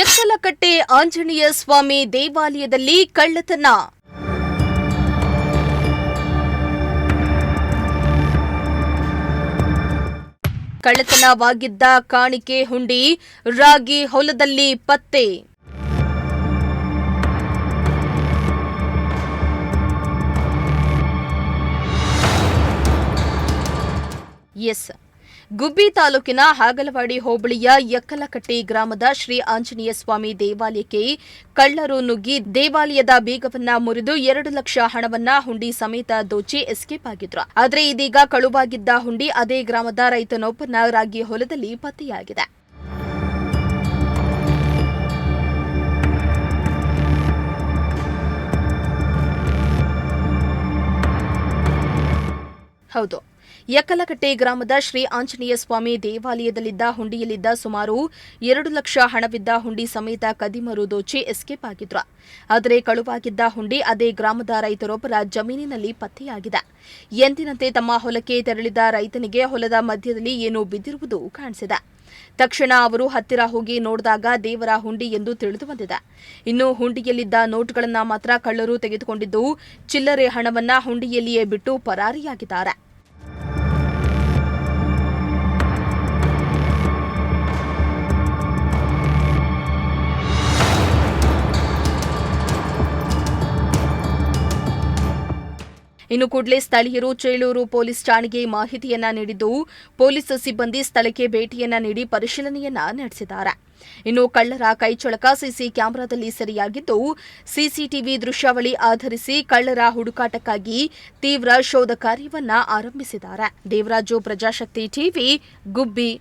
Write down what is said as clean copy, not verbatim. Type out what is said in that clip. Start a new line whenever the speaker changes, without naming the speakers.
ಎಕ್ಕಲಕಟ್ಟೆ ಆಂಜನೇಯ ಸ್ವಾಮಿ ದೇವಾಲಯದಲ್ಲಿ ಕಳ್ಳತನ. ಕಳ್ಳತನವಾಗಿದ್ದ ಕಾಣಿಕೆ ಹುಂಡಿ ರಾಗಿ ಹೊಲದಲ್ಲಿ ಪತ್ತೆ. ಗುಬ್ಬಿ ತಾಲೂಕಿನ ಹಾಗಲವಾಡಿ ಹೋಬಳಿಯ ಎಕ್ಕಲಕಟ್ಟೆ ಗ್ರಾಮದ ಶ್ರೀ ಆಂಜನೇಯ ಸ್ವಾಮಿ ದೇವಾಲಯಕ್ಕೆ ಕಳ್ಳರು ನುಗ್ಗಿ ದೇವಾಲಯದ ಬೀಗವನ್ನ ಮುರಿದು 2 ಲಕ್ಷ ಹಣವನ್ನ ಹುಂಡಿ ಸಮೇತ ದೋಚಿ ಎಸ್ಕೇಪ್ ಆಗಿದ್ರು. ಆದರೆ ಇದೀಗ ಕಳುವಾಗಿದ್ದ ಹುಂಡಿ ಅದೇ ಗ್ರಾಮದ ರೈತನೊಬ್ಬನ ರಾಗಿ ಹೊಲದಲ್ಲಿ ಪತ್ತೆಯಾಗಿದೆ. ಹೌದು, ಎಕ್ಕಲಕಟ್ಟೆ ಗ್ರಾಮದ ಶ್ರೀ ಆಂಜನೇಯ ಸ್ವಾಮಿ ದೇವಾಲಯದಲ್ಲಿದ್ದ ಹುಂಡಿಯಲ್ಲಿದ್ದ ಸುಮಾರು 2 ಲಕ್ಷ ಹಣವಿದ್ದ ಹುಂಡಿ ಸಮೇತ ಕದಿಮರು ದೋಚಿ ಎಸ್ಕೇಪ್ ಆಗಿದ್ರು. ಆದರೆ ಕಳುವಾಗಿದ್ದ ಹುಂಡಿ ಅದೇ ಗ್ರಾಮದ ರೈತರೊಬ್ಬರ ಜಮೀನಿನಲ್ಲಿ ಪತ್ತೆಯಾಗಿದೆ. ಎಂದಿನಂತೆ ತಮ್ಮ ಹೊಲಕ್ಕೆ ತೆರಳಿದ ರೈತನಿಗೆ ಹೊಲದ ಮಧ್ಯದಲ್ಲಿ ಏನೋ ಬಿದ್ದಿರುವುದು ಕಾಣಿಸಿದೆ. ತಕ್ಷಣ ಅವರು ಹತ್ತಿರ ಹೋಗಿ ನೋಡಿದಾಗ ದೇವರ ಹುಂಡಿ ಎಂದು ತಿಳಿದು ಬಂದಿದೆ. ಇನ್ನು ಹುಂಡಿಯಲ್ಲಿದ್ದ ನೋಟುಗಳನ್ನು ಮಾತ್ರ ಕಳ್ಳರು ತೆಗೆದುಕೊಂಡಿದ್ದು, ಚಿಲ್ಲರೆ ಹಣವನ್ನ ಹುಂಡಿಯಲ್ಲಿಯೇ ಬಿಟ್ಟು ಪರಾರಿಯಾಗಿದ್ದಾರೆ. ಇನ್ನು ಕೂಡಲೇ ಸ್ಥಳೀಯರು ಚೇಳೂರು ಪೊಲೀಸ್ ಠಾಣೆಗೆ ಮಾಹಿತಿಯನ್ನ ನೀಡಿದ್ದು, ಪೊಲೀಸ್ ಸಿಬ್ಬಂದಿ ಸ್ಥಳಕ್ಕೆ ಭೇಟಿಯನ್ನ ನೀಡಿ ಪರಿಶೀಲನೆಯನ್ನ ನಡೆಸಿದ್ದಾರೆ. ಇನ್ನು ಕಳ್ಳರ ಕೈಚಳಕ ಸಿಸಿ ಕ್ಯಾಮೆರಾದಲ್ಲಿ ಸೆರೆಯಾಗಿದ್ದು, ಸಿಸಿಟಿವಿ ದೃಶ್ಯಾವಳಿ ಆಧರಿಸಿ ಕಳ್ಳರ ಹುಡುಕಾಟಕ್ಕಾಗಿ ತೀವ್ರ ಶೋಧ ಕಾರ್ಯವನ್ನ ಆರಂಭಿಸಿದ್ದಾರೆ. ದೇವರಾಜು, ಪ್ರಜಾಶಕ್ತಿ ಟಿವಿ, ಗುಬ್ಬಿ.